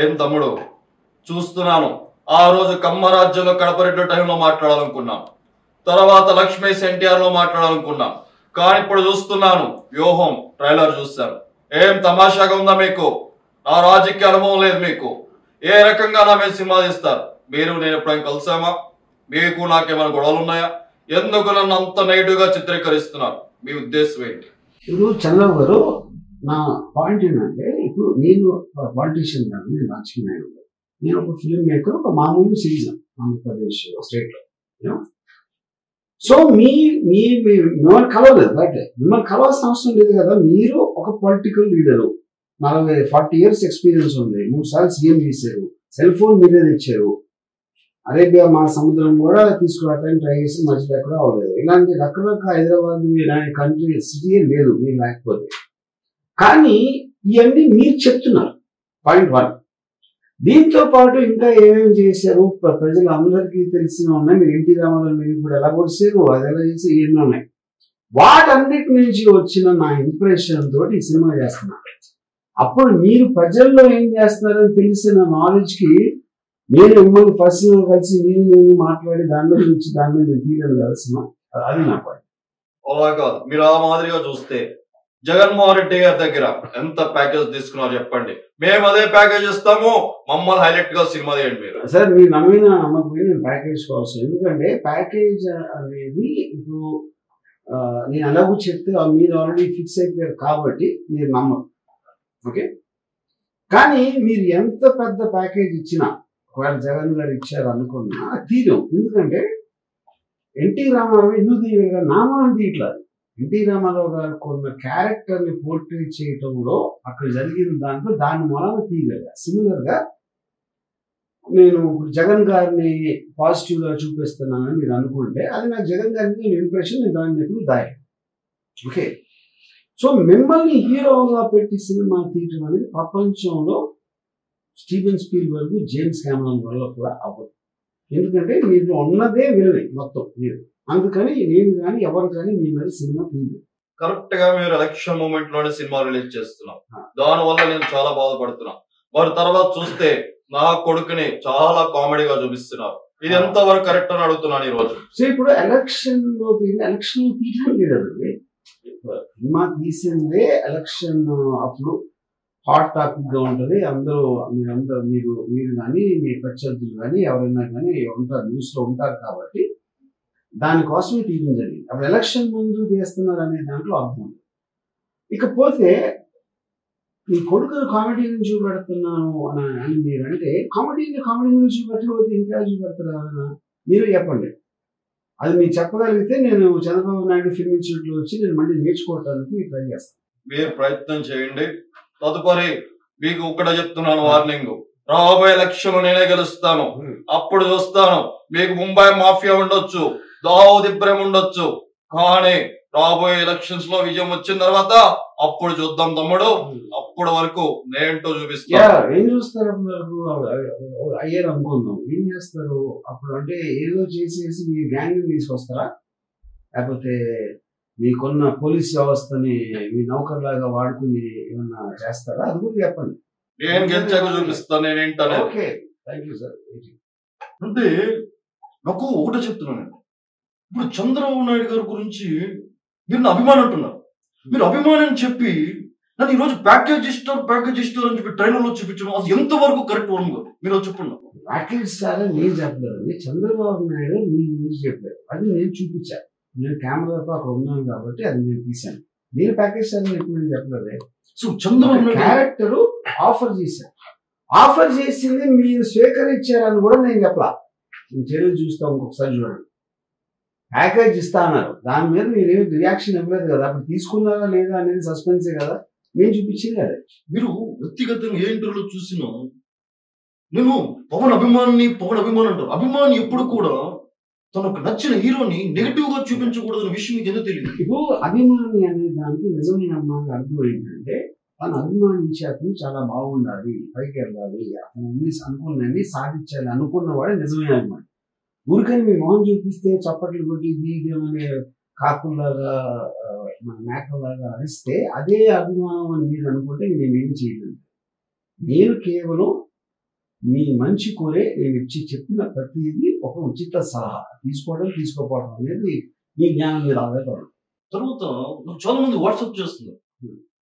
ఏం తమ్ముడు చూస్తున్నాను. ఆ రోజు కమ్మరాజ్యంలో కడపరెడ్డి టైంలో మాట్లాడాలనుకున్నాం, తర్వాత లక్ష్మీస్ ఎన్టీఆర్ లో మాట్లాడాలనుకున్నాం. కానీ ఇప్పుడు చూస్తున్నాను వ్యూహం ట్రైలర్ చూస్తాను. ఏం తమాషాగా ఉందా మీకు? నా రాజకీయ అనుభవం లేదు మీకు. ఏ రకంగా నా మీద సినిమా తీస్తారు? మీరు నేను ఎప్పుడైనా కలిసామా? మీకు నాకేమైనా గొడవలు ఉన్నాయా? ఎందుకు నన్ను అంత నెగిటివ్ గా చిత్రీకరిస్తున్నారు? మీ ఉద్దేశం ఏంటి? ఇప్పుడు చంద్రబాబు గారు, నా పాయింట్ ఏంటంటే, ఇప్పుడు నేను పాలిటీషియన్ కాదు, నేను రాజకీయ నాయకుడు. నేను ఒక ఫిల్మ్ మేకర్, ఒక మామూలు సిటిజన్ ఆంధ్రప్రదేశ్ స్టేట్ లో. సో మిమ్మల్ని కలవలేదు, బట్ మిమ్మల్ని కలవాల్సిన అవసరం లేదు కదా. మీరు ఒక పొలిటికల్ లీడరు, 40 years ఎక్స్పీరియన్స్ ఉంది, 3 సార్లు సీఎం చేశారు, సెల్ ఫోన్ మీరే తెచ్చారు, అరేబియా మా సముద్రం కూడా తీసుకురావడానికి ట్రై చేసి మధ్యలో ఎక్కడ అవ్వలేదు. ఇలాంటి రకరకాల హైదరాబాద్ ఇలాంటి కంట్రీ సిటీ లేదు మీరు లేకపోతే. కానీ ఇవన్నీ మీరు చెప్తున్నారు, పాయింట్ 1. దీంతో పాటు ఇంకా ఏమేమి చేశారు ప్రజలు అందరికీ తెలిసిన ఉన్నాయి. మీరు ఎన్టీ రామారావు మీరు కూడా ఎలా కొడిసారు, అది ఎలా చేసి ఎన్నో ఉన్నాయి. వాటన్నిటి నుంచి వచ్చిన నా ఇంప్రెషన్ తోటి ఈ సినిమా చేస్తున్నా. అప్పుడు మీరు ప్రజల్లో ఏం చేస్తున్నారని తెలిసిన నాలెడ్జ్ కి నేను మిమ్మల్ని పర్సనల్ కలిసి నేను మాట్లాడి దాని గురించి దాని మీద తీయలేదు కదా సినిమా. అది నా పాయింట్. అలా కాదు, మీరు ఆ మాదిరిగా చూస్తే జగన్మోహన్ రెడ్డి గారి దగ్గర ఎంత ప్యాకేజ్ తీసుకున్నారు చెప్పండి, మేము అదే ప్యాకేజ్ ఇస్తాము, మమ్మల్ని హైలైట్ గా సినిమా తీయండి. మీరు సార్ మీరు నమ్మినా నమ్మకపోయినా నేను ప్యాకేజ్ కోసం, ఎందుకంటే ప్యాకేజ్ అనేది ఇప్పుడు నేను అలాగూ చెప్తే మీరు ఆల్రెడీ ఫిక్స్ అయిపోయారు కాబట్టి మీరు నమ్మరు. ఓకే, కానీ మీరు ఎంత పెద్ద ప్యాకేజ్ ఇచ్చినా, ఒకవేళ జగన్ గారు ఇచ్చారు అనుకున్నా తీరం. ఎందుకంటే ఎన్టీ రామారావు ఎందుకు తీయగా నామాన్ని తీయట్లేదు. ఎన్టీ రామారావు గారు కొన్న క్యారెక్టర్ ని పోర్ట్రేట్ చేయటంలో అక్కడ జరిగిన దాంట్లో దాని మూలాన తీయగలిగా. సిమిలర్ గా నేను జగన్ గారిని పాజిటివ్ గా చూపిస్తున్నానని మీరు అనుకుంటే అది నాకు జగన్ గారి మీద ఇంప్రెషన్, నేను దాన్ని ఎప్పుడు దాయి. ఓకే, సో మిమ్మల్ని హీరోగా పెట్టి సినిమా తీయటం అనేది ప్రపంచంలో స్టీవెన్ స్పీల్బర్గ్, జేమ్స్ కెమెరాన్ వల్ల కూడా అవ్వదు. ఎందుకంటే మీరు ఉన్నదే వినలే మొత్తం మీరు, అందుకని నేను కానీ ఎవరు కానీ మీ మీద సినిమా తీయలేదు. కరెక్ట్ గా మీరు ఎలక్షన్ మూమెంట్ లోనే సినిమా రిలీజ్ చేస్తున్నాం, దాని వల్ల నేను చాలా బాధపడుతున్నా. వారి తర్వాత చూస్తే నా కొడుకుని చాలా కామెడీగా చూపిస్తున్నారు. ఇది ఎంత వరకు కరెక్ట్ అని అడుగుతున్నాను ఈ రోజు. సో ఇప్పుడు ఎలక్షన్ లో తీయడం లేదండి, సినిమా తీసిందే ఎలక్షన్ అప్పుడు హాట్ టాపిక్ గా ఉంటది. అందరూ మీరు కానీ మీ ప్రత్యర్థులు కానీ ఎవరైనా కానీ ఉంటారు, న్యూస్ లో ఉంటారు కాబట్టి దానికోసమే తీయడం జరిగింది. అప్పుడు ఎలక్షన్ ముందు తీస్తున్నారు అనే దాంట్లో అర్థం ఉంది. ఇకపోతే మీ కొడుకును కామెడీ నుంచి చూపెడుతున్నాను అని మీరు అంటే, కామెడీ నుంచి చూపెట్టకపోతే ఇంకా చూపెడతారా? మీరు చెప్పండి. అది మీరు చెప్పగలిగితే నేను చంద్రబాబు నాయుడు ఫిల్మ్ ఇన్స్టిట్యూట్ లో వచ్చి నేను మళ్ళీ నేర్చుకోవడానికి ట్రై చేస్తాను. మీరు ప్రయత్నం చేయండి. తదుపరి మీకు ఇక్కడ చెప్తున్నాను వార్నింగ్, రాబోయే ఎలక్షన్ నేనే గెలుస్తాను. అప్పుడు చూస్తాను, మీకు ముంబై మాఫియా ఉండొచ్చు, దావూద్ ఇబ్రహీం ఉండొచ్చు, కానీ రాబోయే ఎలక్షన్స్ లో విజయం వచ్చిన తర్వాత అప్పుడు చూద్దాం తమ్ముడు. అప్పటి వరకు నేంటో చూపిస్తాను. ఏం చూస్తారు అయ్యారు అనుకుందాం, ఏం చేస్తారు అప్పుడు? అంటే ఏదో చేసేసి మీ గ్యాంగ్ తీసుకొస్తారా, లేకపోతే మీకున్న పోలీస్ వ్యవస్థని మీ నౌకర్లాగా వాడుకుని ఏమన్నా చేస్తారా? అది కూడా చెప్పండి. నేను గెలిచాక చూపిస్తాను నేనేంటనే. Okay, thank you sir. అంటే నాకు ఒకటే చెప్తున్నాను, ఇప్పుడు చంద్రబాబు నాయుడు గారి గురించి మీరు నా అభిమానం అంటున్నారు. మీరు అభిమానం చెప్పి నన్ను ఈ రోజు ప్యాకేజ్ ఇస్తారు అని చెప్పి ట్రైలర్ లో చూపించడం అది ఎంతవరకు కరెక్ట్ వరం గారు? మీరు చెప్పండి. ప్యాకేజ్ ఇస్తారని నేను చెప్పలేదు, చంద్రబాబు నాయుడు మీ గురించి చెప్పారు, అది నేను చూపించాను. నేను కెమెరాతో అక్కడ ఉన్నాను కాబట్టి అది నేను తీశాను. నేను ప్యాకేజ్ ఇస్తారని ఎప్పుడు నేను చెప్పలేదు. సో చంద్రబాబు క్యారెక్టర్ ఆఫర్ చేశాను, ఆఫర్ చేసింది మీరు స్వీకరించారని కూడా నేను చెప్పలా. నేను చర్యలు చూస్తాం, ఇంకొకసారి చూడండి. ప్యాకేజ్ ఇస్తా అన్నారు, దాని మీద మీరు రియాక్షన్ ఇవ్వలేదు కదా, అప్పుడు తీసుకున్నారా లేదా అనేది సస్పెన్సే కదా, నేను చూపించింది అదే. మీరు వ్యక్తిగతంగా ఏ ఇంటర్వ్యూలో చూసినా నేను పవన్ అభిమాని అంటారు. అభిమాని ఎప్పుడు కూడా తనకు నచ్చిన హీరోని నెగిటివ్ గా చూపించకూడదన్న విషయం మీకు ఎందుకు తెలియదు? ఇప్పుడు అభిమాని అనే దానికి నిజమైన అమ్మాయికి అర్థం ఏంటంటే, తను అభిమానించే అతను చాలా బాగుండాలి, పైకి వెళ్ళాలి, అతను అనుకున్నది సాధించాలి అనుకున్నవాడే నిజమైన అభిమాని. ఊరికని మీ మొహం చూపిస్తే చప్పట్లు కొట్టి బీగమనే కాకుల్లాగా మన మేకలాగా అరిస్తే అదే అభిమానం అని మీరు అనుకుంటే నేనేం చేయలేదు. నేను కేవలం మీ మంచి కోరే నేను చెప్పిన ప్రతిదీ ఒక ఉచిత సలహా, తీసుకోవడం తీసుకోపోవడం అనేది మీ జ్ఞానం మీద ఆధారపడదు. తర్వాత నాకు చాలా మంది వాట్సాప్ చేస్తున్నారు.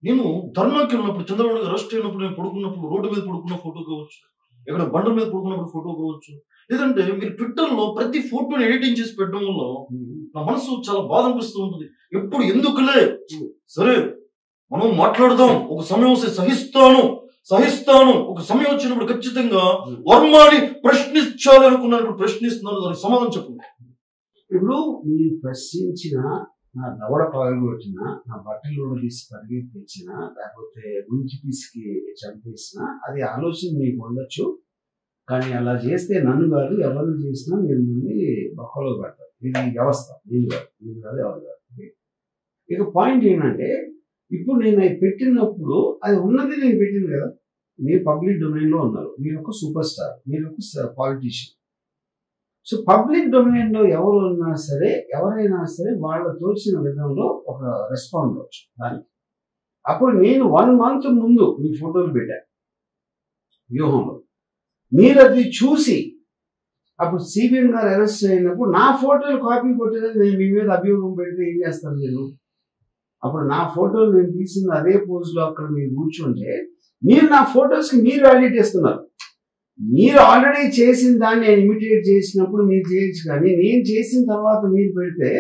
నేను ధర్నాకి వెళ్ళినప్పుడు, చంద్రబాబు గారు అరెస్ట్ అయినప్పుడు, నేను పడుకున్నప్పుడు రోడ్డు మీద పడుకున్న ఫోటో కావచ్చు, ఎక్కడ బండల మీద పడుకున్నప్పుడు ఫోటో కావచ్చు, లేదంటే మీరు ట్విట్టర్ లో ప్రతి ఫోటోని ఎడిటింగ్ చేసి పెట్టడం వల్ల నా మనసు చాలా బాధ అనిపిస్తూ ఉంటుంది. ఎప్పుడు ఎందుకులే, సరే మనం మాట్లాడదాం, ఒక సమయం వస్తే సహిస్తాను, ఒక సమయం వచ్చినప్పుడు ఖచ్చితంగా వర్మని ప్రశ్నించాలి అనుకున్నప్పుడు ప్రశ్నిస్తున్నాను, దానికి సమాధానం చెప్పండి. ఇప్పుడు మీరు ప్రశ్నించిన, నా దవడ పగలగొట్టిన, నా బట్టలు తీసి పరిగెత్తించిన, లేకపోతే గుంచి తీసుకి చంపేసిన, అది ఆలోచన మీకు ఉండొచ్చు. కానీ అలా చేస్తే నన్ను కాదు, ఎవరిని చేసినా మీరు నుండి బొక్కలో పెడతారు. ఇది వ్యవస్థ, నేను కాదు ఎవరు కాదు. ఇక పాయింట్ ఏంటంటే, ఇప్పుడు నేను అది పెట్టినప్పుడు అది ఉన్నది నేను పెట్టింది కదా. మీరు పబ్లిక్ డొమైన్లో ఉన్నారు, మీరు ఒక సూపర్ స్టార్, మీరు ఒక పాలిటీషియన్. సో పబ్లిక్ డొమైన్లో ఎవరు ఉన్నా సరే, ఎవరైనా సరే వాళ్ళ తోచిన విధంలో ఒక రెస్పాండ్ అవ్వచ్చు దానికి. అప్పుడు నేను 1 month ముందు మీ ఫోటోలు పెట్టాను వ్యూహంలో, మీరు అది చూసి అప్పుడు సిబిఎం గారు అరెస్ట్ అయినప్పుడు నా ఫోటోలు కాపీ కొట్టేది నేను మీ మీద అభియోగం పెడితే ఏం చేస్తారు మీరు? అప్పుడు నా ఫోటోలు నేను తీసిన అదే పోజ్లో అక్కడ మీరు కూర్చుంటే మీరు నా ఫోటోస్కి మీరు వాల్యూట్ ఇస్తున్నారు. మీరు ఆల్రెడీ చేసిన దాన్ని నేను ఇమిటేట్ చేసినప్పుడు మీరు చేయొచ్చు, కానీ నేను చేసిన తర్వాత మీరు పెడితే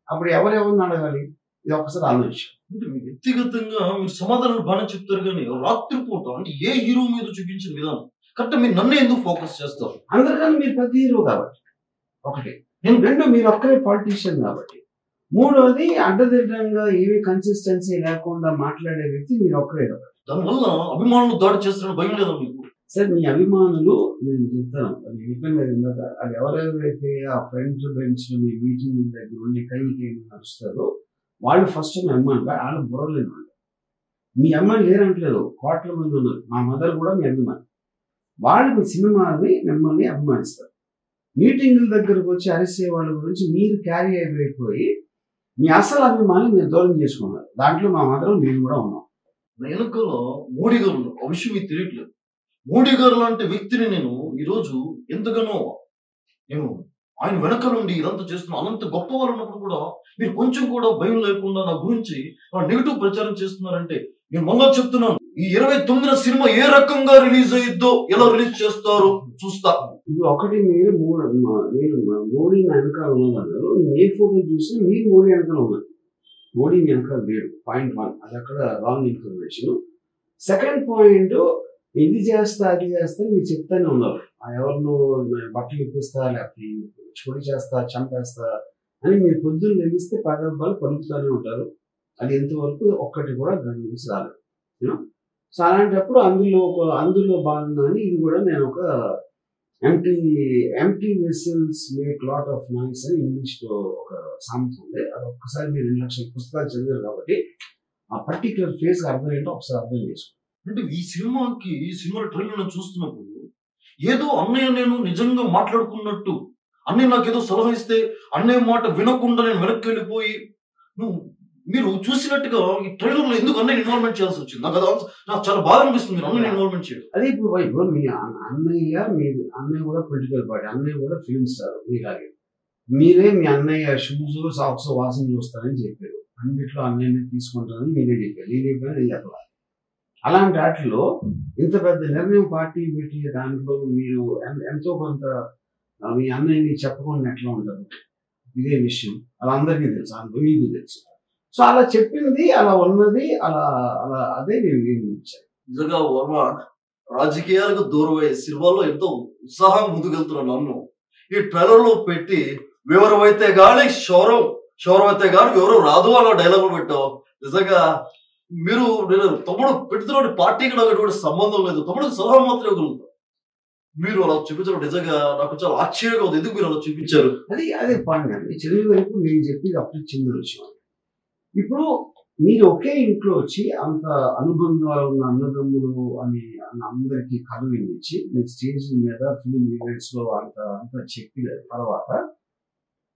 అప్పుడు ఎవరెవరిని అడగాలి? ఇది ఒకసారి ఆలోచించాం. అంటే వ్యక్తిగతంగా మీరు సమాధానాలు బాగానే చెప్తారు, కానీ రాత్రిపూట అంటే ఏ హీరో మీద చూపించిన విధానం కరెక్ట్. మీరు నన్ను ఎందుకు ఫోకస్ చేస్తారు? అందరికన్నా మీరు ప్రతి హీరో కాబట్టి ఒకటి, నేను 2 మీరు ఒక్కరే పాలిటీషియన్ కాబట్టి, 3వది అడ్డదిడ్డంగా ఏమి కన్సిస్టెన్సీ లేకుండా మాట్లాడే వ్యక్తి మీరు ఒక్కరే కాబట్టి. దానివల్ల అభిమానులు దాడి చేస్తారని భయం లేదా మీకు? సార్ మీ అభిమానులు, నేను చెప్తాను అది చెప్పాను ఇందాక, అది ఎవరెవరైతే ఆ ఫ్రంట్ బెంచ్ మీ మీటింగ్ దగ్గర ఉండి కైకి నడుస్తారో వాళ్ళు ఫస్ట్ మీ అభిమానులు, వాళ్ళు బుర్రలేని వాళ్ళు. మీ అమ్మాయిలు లేరంటలేదు, కోట్ల మంది ఉన్నారు. మా మదర్ కూడా మీ అభిమాని. వాళ్ళు మీ సినిమాని మిమ్మల్ని అభిమానిస్తారు. మీటింగుల దగ్గరకు వచ్చి అరెస్ట్ అయ్యే వాళ్ళ గురించి మీరు క్యారీ అయిపోయి మీ అసలు అభిమాని మీరు దూరం చేసుకున్నారు. దాంట్లో మా మదర్ నేను కూడా ఉన్నాం. వెనుకలో మోడీ గారు ఉన్నారు, ఆ విషయం మీకు తెలియట్లేదు. మోడీ గారు లాంటి వ్యక్తిని నేను ఈరోజు ఎంతగానో నేను ఆయన వెనక నుండి ఇదంతా చేస్తున్నా. అనంత గొప్ప వాళ్ళు ఉన్నప్పుడు కూడా మీరు కొంచెం కూడా భయం లేకుండా నా గురించి నెగిటివ్ ప్రచారం చేస్తున్నారంటే, నేను మళ్ళా చెప్తున్నాను, ఈ 29న సినిమా ఏ రకంగా రిలీజ్ అయ్యిద్దో, ఎలా రిలీజ్ చేస్తారో చూస్తా. ఇప్పుడు ఒకటి, మీరు మోడీ వెనకాల ఉన్నదన్నారు. నేను ఏ ఫోటో చూసినా మీరు మోడీ వెనకాల ఉన్నారు. మోడీ వెనకాల లేడు. పాయింట్ 1, అది అక్కడ రాంగ్ ఇన్ఫర్మేషన్. సెకండ్ పాయింట్, ఇది చేస్తా అది చేస్తా మీరు చెప్తానే ఉన్నారు. ఎవరినో బట్టలు ఇప్పిస్తా, లేకపోతే చొడి చేస్తా, చంపేస్తా అని మీరు పొద్దున్న లెగిస్తే పదబ్బాలు పలుకుతూనే ఉంటారు. అది ఎంతవరకు ఒక్కటి కూడా దాని నుంచి రాలేదు. సో అలాంటప్పుడు అందులో భాగంగానే ఇది కూడా నేను ఒక empty vessels make lot of noise అని ఇంగ్లీష్లో ఒక సామెత ఉంది. అది ఒక్కసారి మీరు 2 లక్షల పుస్తకాలు చదివారు కాబట్టి ఆ పర్టికులర్ ఫేజ్ అర్థం ఏంటో ఒకసారి అర్థం చేసుకోండి. అంటే ఈ సినిమా ట్రైలర్ చూస్తున్నప్పుడు ఏదో అన్నయ్య నేను నిజంగా మాట్లాడుకున్నట్టు, అన్నయ్య నాకు ఏదో సలహా ఇస్తే అన్నయ్య మాట వినకుండా నేను వెనక్కి వెళ్ళిపోయి, మీరు చూసినట్టుగా ఈ ట్రైలర్ లో ఎందుకు అన్నయ్య ఇన్వాల్వ్మెంట్ చేయాల్సి వచ్చింది? నాకు చాలా బాధ అనిపిస్తుంది మీరు అన్నయ్య ఇన్వాల్వ్మెంట్ చేయడం. అదే ఇప్పుడు మీ అన్నయ్య కూడా పొలిటికల్ పార్టీ, అన్నయ్య కూడా ఫిల్మ్ స్టార్ మీలాగే. మీరే మీ అన్నయ్య షూస్ సాక్స్ వాసన చూస్తారని చెప్పారు, అన్నిట్లో అన్నయ్యని తీసుకుంటారని మీరే చెప్పారు. నేను చెప్పాను. అలాంటి వాటిలో ఇంత పెద్ద నిర్ణయం పార్టీ పెట్టి దాంట్లో మీరు ఎంతో కొంత మీ అన్నయ్యని చెప్పకుండా ఎట్లా ఉంటారు? ఇదే విషయం అలా అందరికీ తెలుసు, మీకు తెలుసు. సో అలా చెప్పింది, అలా ఉన్నది, అలా అలా అదే నేను ఇచ్చాను. నిజంగా వర్మ రాజకీయాలకు దూరం అయ్యే సినిమాలో ఎంతో ఉత్సాహంగా ముందుకెళ్తున్నాను. నన్ను ఈ ట్రైలర్ లో పెట్టి వివరమైతే గాని శౌరమైతే గాని వివరం రాదు అన్న డైలాగ్ పెట్టావు. నిజంగా మీరు తమ్ముడు పెడుతున్న పార్టీకి నాకు ఎటువంటి సంబంధం లేదు, తమ్ముడికి సలహా మాత్రమే ఇవ్వగలుగుతారు. మీరు అలా చూపించడం నిజంగా నాకు చాలా ఆశ్చర్యంగా ఉంది. ఎందుకు మీరు అలా చూపించారు? అదే పాయింట్ అండి. చిన్న వైపు నేను చెప్పేది అప్పుడు చిన్న విషయం. ఇప్పుడు మీరు ఒకే ఇంట్లో వచ్చి అంత అనుబంధాలు ఉన్న అన్నదమ్ములు అని అందరికీ కథ వినిపించి మీరు స్టేజ్ మీద ఫిలిం ఈవెంట్స్ లో అంత చెప్పిన తర్వాత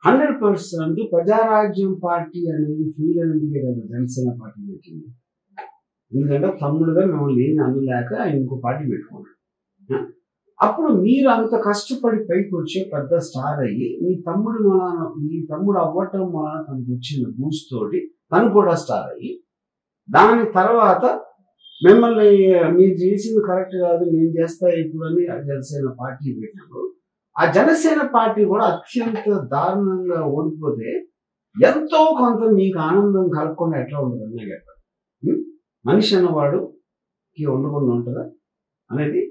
100% ప్రజారాజ్యం పార్టీ అనేది ఫీల్ అనేది కదా జనసేన పార్టీ పెట్టింది. ఎందుకంటే తమ్ముడుగా మిమ్మల్ని ఏమి అనలేక ఆయన ఇంకో పార్టీ పెట్టుకున్నాడు. అప్పుడు మీరు అంత కష్టపడి పైకి వచ్చి పెద్ద స్టార్ అయ్యి మీ తమ్ముడు అవ్వటం వలన తనకు వచ్చిన బూస్ట్ తోటి తను కూడా స్టార్ అయ్యి దాని తర్వాత మిమ్మల్ని మీరు చేసింది కరెక్ట్ కాదు నేను చేస్తా ఇప్పుడు అని జనసేన పార్టీ పెట్టినప్పుడు ఆ జనసేన పార్టీ కూడా అత్యంత దారుణంగా ఓడిపోతే ఎంతో కొంత మీకు ఆనందం కలగకుండా ఎట్లా ఉంటుందని నాకు చెప్పండి. మనిషి అన్నవాడుకి ఉండకుండా ఉంటుందా అనేది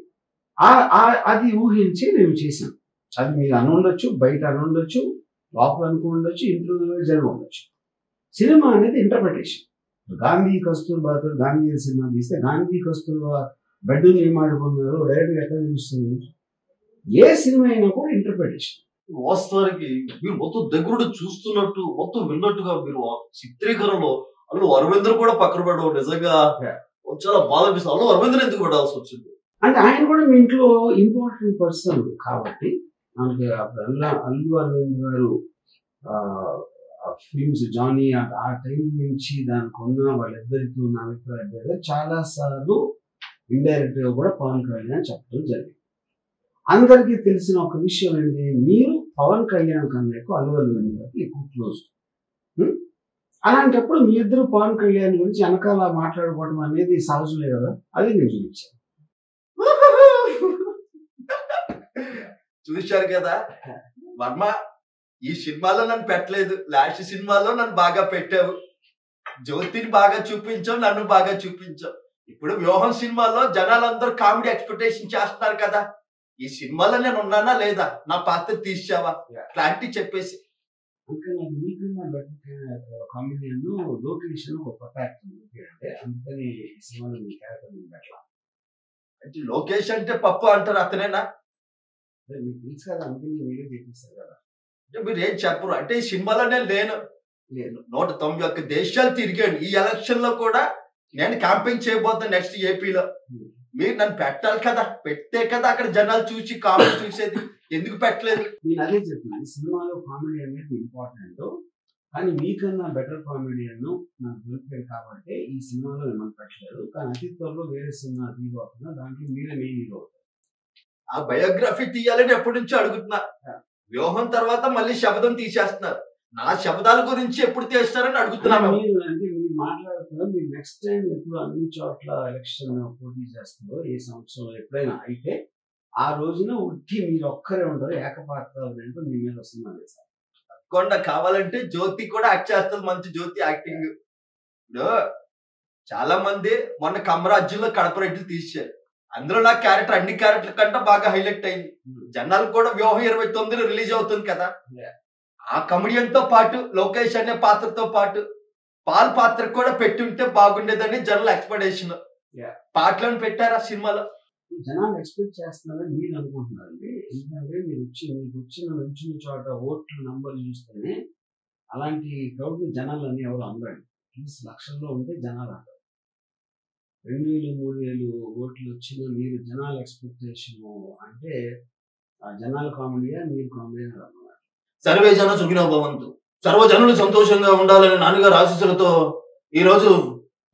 అది ఊహించి నేను చేశాను. అది మీరు అనుండొచ్చు, బయట అనుండొచ్చు, లోపల అనుకుండొచ్చు, ఇంట్లో జరిగి ఉండొచ్చు. సినిమా అనేది ఇంటర్ప్రిటేషన్. గాంధీ కస్తూర్బాతో గాంధీ సినిమా తీస్తే గాంధీ కస్తూర్బా బెడ్డుని ఏం ఆడుకున్నారు డైరెక్ట్గా ఎట్లా తెలుస్తుంది? ఏ సినిమా అయినా కూడా ఇంటర్ప్రిటేషన్. వాస్తవానికి మీరు మొత్తం దగ్గరుండి చూస్తున్నట్టు మొత్తం విన్నట్టుగా మీరు చిత్రీకరణలో అల్లు అరవింద్ కూడా పక్కన పెట్టడం నిజంగా చాలా బాధ అనిపిస్తుంది. అల్లు అరవింద్ ఎందుకు పెట్టాల్సి వచ్చింది అంటే ఆయన కూడా మీ ఇంట్లో ఇంపార్టెంట్ పర్సన్ కాబట్టి మనకి అల్లు అరవింద్ గారు ఫిల్మ్స్ జానీ ఆ టైం నుంచి దానికి ఉన్న వాళ్ళిద్దరికి ఉన్న అభిప్రాయం చాలా సార్లు ఇండైరెక్ట్ గా కూడా పవన్ కళ్యాణ్ చెప్పడం జరిగింది. అందరికీ తెలిసిన ఒక విషయం ఏంటి, మీరు పవన్ కళ్యాణ్ కన్నా ఎక్కువ అల్లు అరవింద్ గారికి ఎక్కువ క్లోజ్. అలాంటప్పుడు మీ ఇద్దరు పవన్ కళ్యాణ్ గురించి వెనకాల మాట్లాడుకోవడం అనేది సహజమే కదా, అది నేను చూపించాను. చూశారు కదా వర్మ, ఈ సినిమాలో నన్ను పెట్టలేదు, లాస్ట్ సినిమాలో నన్ను బాగా పెట్టావు, జ్యోతిని బాగా చూపించావు, నన్ను బాగా చూపించావు. ఇప్పుడు వ్యూహం సినిమాలో జనాలందరూ కామెడీ ఎక్స్పెక్టేషన్ చేస్తున్నారు కదా, ఈ సినిమాలో నేను ఉన్నానా లేదా, నా పాత్ర తీసావా, క్లారిటీ చెప్పేసి. కామెడియన్ లొకేషన్ ఒక కొత్త యాక్టర్ అందుకని సినిమాలో మీ క్యారెక్టర్ పెట్టలా. అంటే లోకేష్ అంటే పప్పు అంటారు, అతనేనా? మీకు తెలుసు కదా, అందుకని వీడియో చేపిస్తారు కదా. అంటే మీరు ఏం చెప్పరు అంటే ఈ సినిమాలో నేను లేను 191 దేశాలు తిరిగాను. ఈ ఎలక్షన్ లో కూడా నేను క్యాంపెయిన్ చేయబోతాను నెక్స్ట్ ఏపీలో. మీరు నన్ను పెట్టాలి కదా, పెట్టే కదా అక్కడ జనాలు చూసి కామెడీ చూసేది, ఎందుకు పెట్టలేదు? నేను అదే చెప్తున్నాను, సినిమాలో కామెడీ అనేది ఇంపార్టెంట్, కానీ మీకన్నా బెటర్ కామెడియన్ నాకు దొరికాడు కాబట్టి ఈ సినిమాలో ఏమని పెట్టలేదు. కానీ అతి త్వరలో వేరే సినిమా తీయబోతున్నా, దాంట్లో మీరే మెయిన్ హీరో అవుతారు. ఆ బయోగ్రఫీ తీయాలని ఎప్పటి నుంచో అడుగుతున్నా. వ్యూహం తర్వాత మళ్ళీ శబ్దం తీసేస్తున్నారు. నా శబ్దాల గురించి ఎప్పుడు తీస్తారని అడుగుతున్నాను. మీరు మాట్లాడుతున్నారు, మీరు నెక్స్ట్ టైం ఎప్పుడు అన్ని చోట్ల ఎలక్షన్ పోటీ చేస్తారో ఏ సంవత్సరం ఎప్పుడైనా అయితే ఆ రోజున ఉట్టి మీరు ఒక్కరే ఉంటారు, ఏకపాత్ర మీ మీద వస్తున్నారు సార్. తప్పకుండా కావాలంటే జ్యోతి కూడా యాక్ట్ చేస్తుంది, మంచి జ్యోతి యాక్టింగ్. చాలా మంది మొన్న కమరాజ్యంలో కడప రెడ్డిలు తీశారు, అందులో నా క్యారెక్టర్ అన్ని క్యారెక్టర్ కంటే బాగా హైలైట్ అయింది. జనాలు కూడా వ్యూహం 29 రిలీజ్ అవుతుంది కదా, ఆ కమెడియన్ తో పాటు లోకేష్ అనే పాత్రతో పాటు పాల్ పాత్ర కూడా పెట్టి ఉంటే బాగుండేదని జనాల ఎక్స్పెక్టేషన్. పాటలను పెట్టారు ఆ సినిమాలో. జనాలు ఎక్స్పెక్ట్ చేస్తున్నారని మీరు అనుకుంటున్నారండి. ఎందుకంటే మీకు వచ్చిన చోట ఓట్ల నంబర్లు చూస్తేనే అలాంటి క్రౌడ్ జనాలు అన్ని ఎవరు అందరండి. లక్షల్లో ఉంటే జనాలు అంటారు. 2000, 3000 ఓట్లు వచ్చిన మీరు జనాల ఎక్స్పెక్టేషన్ అంటే ఆ జనాల కామెడీయా మీరు కామెడీ అన్నమాట. సర్వే జన సుఖినో భవంతు, సర్వజనులు సంతోషంగా ఉండాలని నాన్నగారు ఆశీస్సులతో ఈ రోజు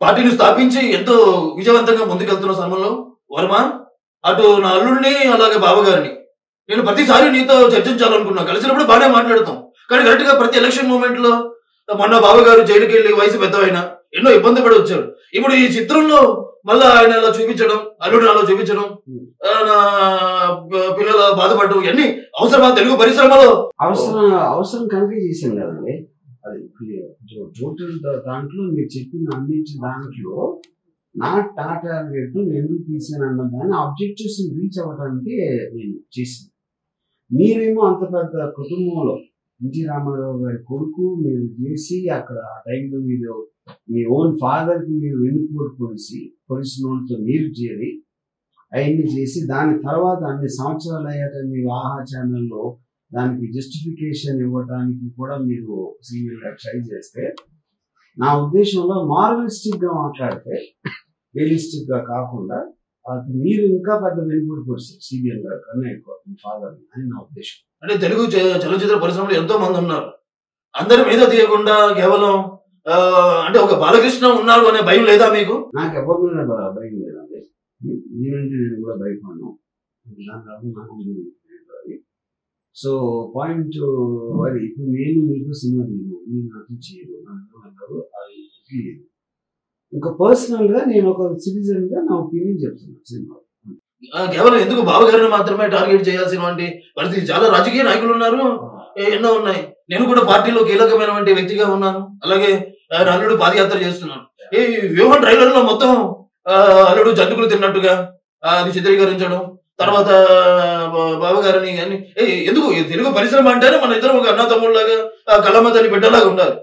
పార్టీని స్థాపించి ఎంతో విజయవంతంగా ముందుకెళ్తున్న సమయంలో వర్మ, అటు నా అల్లుడిని అలాగే బావగారిని నేను ప్రతిసారి నీతో చర్చించాలనుకున్నా. కలిసినప్పుడు బాగానే మాట్లాడతాం, కానీ కరెక్ట్ గా ప్రతి ఎలక్షన్ మూమెంట్ లో మొన్న బావగారు జైలుకి వెళ్ళి వయసు పెద్దవైనా ఎన్నో ఇబ్బంది పడి వచ్చాడు. ఇప్పుడు ఈ చిత్రంలో మళ్ళా ఆయన అలా చూపించడం, అల్లుడిని అలా చూపించడం, నా పిల్లల బాధపడడం, ఇవన్నీ అవసరమా తెలుగు పరిశ్రమలో? అవసరం కనుక చేశాను కదండి. అది టోటల్ దాంట్లో మీరు చెప్పిన అన్నింటి దాంట్లో నా టార్గెట్ నేను ఎందుకు తీసాను అన్న దాన్ని ఆబ్జెక్టివ్స్ రీచ్ అవ్వడానికి నేను చేశాను. మీరేమో అంత పెద్ద కుటుంబంలో ఎన్టీ రామారావు గారి కొడుకు మీరు చేసి అక్కడ ఆ టైంలో మీరు మీ ఓన్ ఫాదర్ కి మీరు వెన్నుపోటు పొడిసిన వాళ్ళతో మీరు చేరి అవన్నీ చేసి దాని తర్వాత అన్ని సంవత్సరాలు అయ్యాక మీరు ఆహా ఛానల్లో దానికి జస్టిఫికేషన్ ఇవ్వడానికి కూడా మీరు సీరియల్గా ట్రై చేస్తే, నా ఉద్దేశంలో మార్వలిస్టిక్ గా మాట్లాడితే రియలిస్టిక్ గా కాకుండా అది మీరు ఇంకా పెద్ద వెనుకబడి పొడిస్తారు సీరియల్ గా కన్నా ఎక్కువ మీ ఫాదర్ అని నా ఉద్దేశం. అంటే తెలుగు చలనచిత్ర పరిశ్రమలో ఎంతో మంది ఉన్నారు, అందరి మీద తీయకుండా కేవలం అంటే ఒక బాలకృష్ణ ఉన్నాడు అనే భయం లేదా మీకు? నాకు ఎవరి మీద భయం లేదండి. నేనంటే నేను కూడా భయపడను. సో పాయింట్ అది ఇప్పుడు నేను మీకు సినిమా తీయను, మీరు నాకు చేయరు, నాకు అది లేదు. ఇంకా పర్సనల్ గా నేను ఒక సిటిజన్ గా నా ఒపీనియన్ చెప్తున్నాను సినిమా. కేవలం ఎందుకు బావగారిని మాత్రమే టార్గెట్ చేయాల్సినటువంటి పరిస్థితి, చాలా రాజకీయ నాయకులు ఉన్నారు, ఎన్నో ఉన్నాయి. నేను కూడా పార్టీలో కీలకమైనటువంటి వ్యక్తిగా ఉన్నాను. అలాగే అల్లుడు పాదయాత్ర చేస్తున్నాను. ఈ వ్యూహం ట్రైలర్ లో మొత్తం అల్లుడు జంతుకులు తిన్నట్టుగా అది చిత్రీకరించడం, తర్వాత బావగారిని ఎందుకు తెలుగు పరిశ్రమ అంటేనే మన ఇద్దరు ఒక అన్న తమ్ముళ్ళలాగా కళ్ళమ్మ తల్లి బిడ్డలాగా ఉండాలి.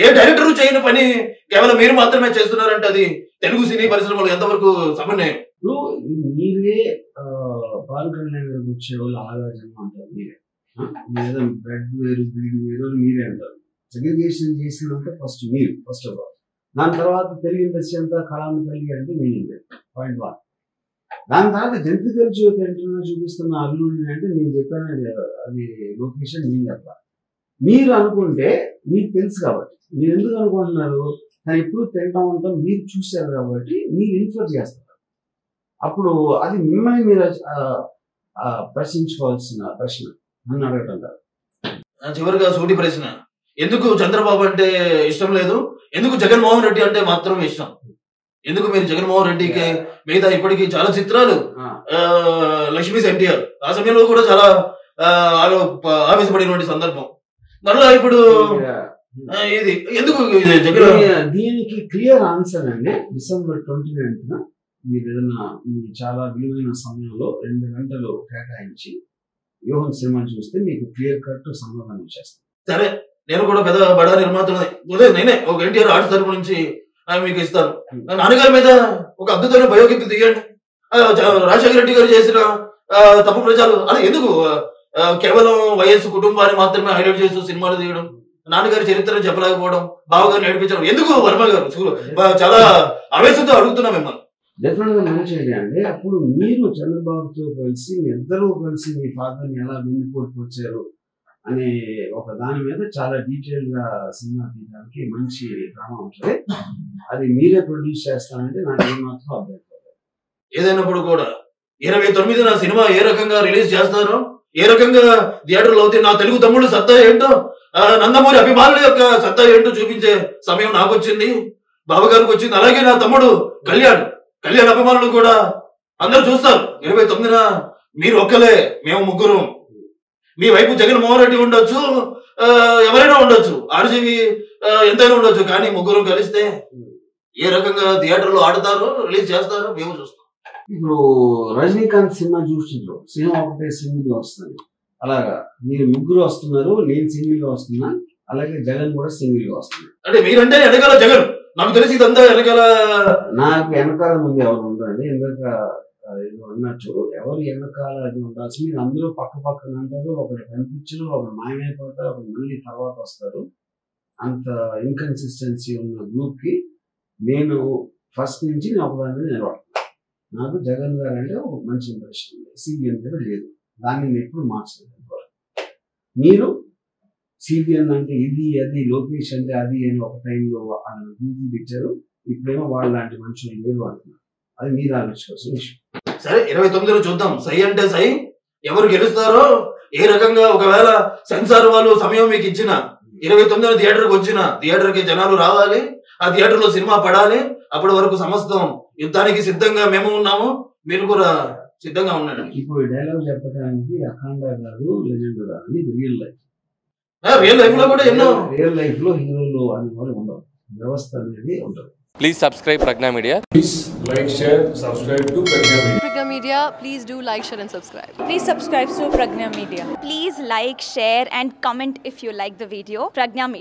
ఏ డైరెక్టర్ చేయని పని కేవలం మీరు మాత్రమే చేస్తున్నారంటే అది తెలుగు సినీ పరిశ్రమలో ఎంతవరకు సమన్వయం? మీరే పవన్ కళ్యాణ్ గారికి వచ్చే వాళ్ళు ఆలోచన అంటారు, మీరే బ్రెడ్ వేరు బ్రీడ్ వేరు అని మీరే అంటారు. సెగ్రిగేషన్ చేసినంత ఫస్ట్ మీరు, ఫస్ట్ ఆఫ్ ఆల్. దాని తర్వాత తెలుగు ఇండస్ట్రీ అంతా కళామ తల్లి అంటే మీనింగ్ పాయింట్ 1. దాని తర్వాత జంతికల జ్యోతి అంటున్నా చూపిస్తున్న అల్లుడిని అంటే నేను చెప్పాను, అది లొకేషన్ నేను చెప్పాలి. మీరు అనుకుంటే మీకు తెలుసు కాబట్టి మీరు ఎందుకు అనుకుంటున్నారు, కానీ ఎప్పుడు తింటా ఉంటాం, మీరు చూశారు కాబట్టి మీరు ఇన్ఫర్ చేస్తారు. అప్పుడు అది మిమ్మల్ని మీరు ప్రశ్నించుకోవాల్సిన ప్రశ్న నన్ను అడగటం కాదు. చివరిగా సూటి ప్రశ్న, ఎందుకు చంద్రబాబు అంటే ఇష్టం లేదు, ఎందుకు జగన్మోహన్ రెడ్డి అంటే మాత్రం ఇష్టం? ఎందుకు మీరు జగన్మోహన్ రెడ్డికి మిగతా ఇప్పటికీ చాలా చిత్రాలు, లక్ష్మీ ఎన్టీఆర్ ఆ సమయంలో కూడా చాలా ఆవేశపడినటువంటి సందర్భం, మరలా ఇప్పుడు ఇది ఎందుకు? దీనికి క్లియర్ ఆన్సర్ అండి. December 29th మీరు ఏదైనా మీ చాలా విలువైన సమయంలో 2 గంటలు కేటాయించి వ్యూహం సినిమా చూస్తే మీకు క్లియర్ కట్ సమాధానం వచ్చేస్తుంది. సరే, నేను కూడా పెద్ద బడా నిర్మాతనే, నేనే ఒక ఎన్టీఆర్ ఆర్ట్స్ తరపు నుంచి మీకు ఇస్తాను. నాన్నగారి మీద ఒక అద్భుతమైన బయోపిక్ తీయండి. రాజశేఖర రెడ్డి గారు చేసిన తప్పు ప్రచారం అది ఎందుకు కేవలం వైఎస్ కుటుంబాన్ని మాత్రమే హైలైట్ చేస్తూ సినిమాలు తీయడం, నాన్నగారి చరిత్రను చెప్పలేకపోవడం, బావగారు నడిపించడం ఎందుకు? వర్మ గారు చాలా ఆవేశంతో అడుగుతున్నా మిమ్మల్ని. డెఫినెట్ గా మంచి ఐడియా అండి. అప్పుడు మీరు చంద్రబాబుతో కలిసి ఇద్దరు కలిసి మీ ఫాదర్ని ఎలా వెన్నుపోటుకొచ్చారు అనే ఒక దాని మీద చాలా డీటెయిల్ గా సినిమా తీయడానికి మంచి డ్రామా ఉంటుంది. అది మీరే ప్రొడ్యూస్ చేస్తానంటే నాకు ఏమాత్రం అభ్యంతరం. ఏదైనప్పుడు కూడా 29న సినిమా ఏ రకంగా రిలీజ్ చేస్తారో, ఏ రకంగా థియేటర్లో అవుతే నా తెలుగు తమ్ముడు సత్తా ఏంటో, నందమూరి అభిమానుల యొక్క సత్తా ఏంటో చూపించే సమయం నాకు వచ్చింది, బావగారికి వచ్చింది. అలాగే నా తమ్ముడు కళ్యాణ్ అభిమానులు కూడా అందరూ చూస్తారు. 29న మీరు ఒక్కలే, మేము ముగ్గురు. మీ వైపు జగన్మోహన్ రెడ్డి ఉండొచ్చు, ఎవరైనా ఉండొచ్చు, ఆర్జీవి ఎంతైనా ఉండొచ్చు, కానీ ముగ్గురు కలిస్తే ఏ రకంగా థియేటర్లో ఆడతారో రిలీజ్ చేస్తారో మేము చూస్తాం. ఇప్పుడు రజనీకాంత్ సినిమా చూస్తుంటారు, సినిమా ఒకటే సింగిల్ గా వస్తుంది. అలాగా మీరు ముగ్గురు వస్తున్నారు, నేను సింగిల్ గా వస్తున్నా, అలాగే జగన్ కూడా సింగిల్ గా వస్తున్నారు. అంటే మీరంటే వెనకాల జగన్, నాకు తెలిసి ఇదంతా వెనకాల. నాకు వెనకాల ముందు ఎవరు ఉండరండి, ఎందుక ఏదో అన్నట్టు ఎవరు వెనకాల అది ఉండాల్సి, మీరు అందరూ పక్క పక్కన అంటారు, ఒకటి కనిపించరు, ఒకటి మాయమైపోతారు, ఒకటి మళ్ళీ తర్వాత వస్తారు. అంత ఇన్కన్సిస్టెన్సీ ఉన్న గ్రూప్ కి నేను ఫస్ట్ నుంచి నేను ఒకదాని మీద నిలబడుతున్నాను. నాకు జగన్ గారు అంటే ఒక మంచి ఇంప్రెషన్ ఉంది, సిబిఎన్ దగ్గర లేదు, దాన్ని నేను ఎప్పుడు మార్చలేదు. మీరు సిబిఎన్ అంటే ఇది అది, లోకేష్ అంటే అది అని ఒక టైంలో వాళ్ళు ఇచ్చారు, ఇప్పుడేమో వాళ్ళ లాంటి మనుషులు లేరు అంటున్నారు. అది మీరు ఆలోచించాల్సిన విషయం. సరే, 29లో చూద్దాం. సై అంటే సై, ఎవరు గెలుస్తారో, ఏ రకంగా ఒకవేళ సెన్సార్ వాళ్ళు సమయం మీకు ఇచ్చిన 29న థియేటర్కి వచ్చిన, థియేటర్కి జనాలు రావాలి, ఆ థియేటర్ లో సినిమా పడాలి. అప్పటి వరకు సమస్తం యుద్ధానికి సిద్ధంగా మేము ఉన్నాము, మీరు కూడా సిద్ధంగా ఉండండి. ఇప్పుడు డైలాగ్ చెప్పడానికి అఖండ కాదు, లెజెండ్ కాదు, ఇది రియల్ లైఫ్. రియల్ లైఫ్ లో కూడా ఎన్నో రియల్ లైఫ్ లో హీరోలు అనే వాళ్ళు ఉండవు, వ్యవస్థ అనేది ఉంటుంది. Please subscribe Pragna Media. Please like, share, subscribe to Pragna Media. Pragna Media, please do like, share and subscribe. Please subscribe to Pragna Media. Please like, share and comment if you like the video. Pragna Media.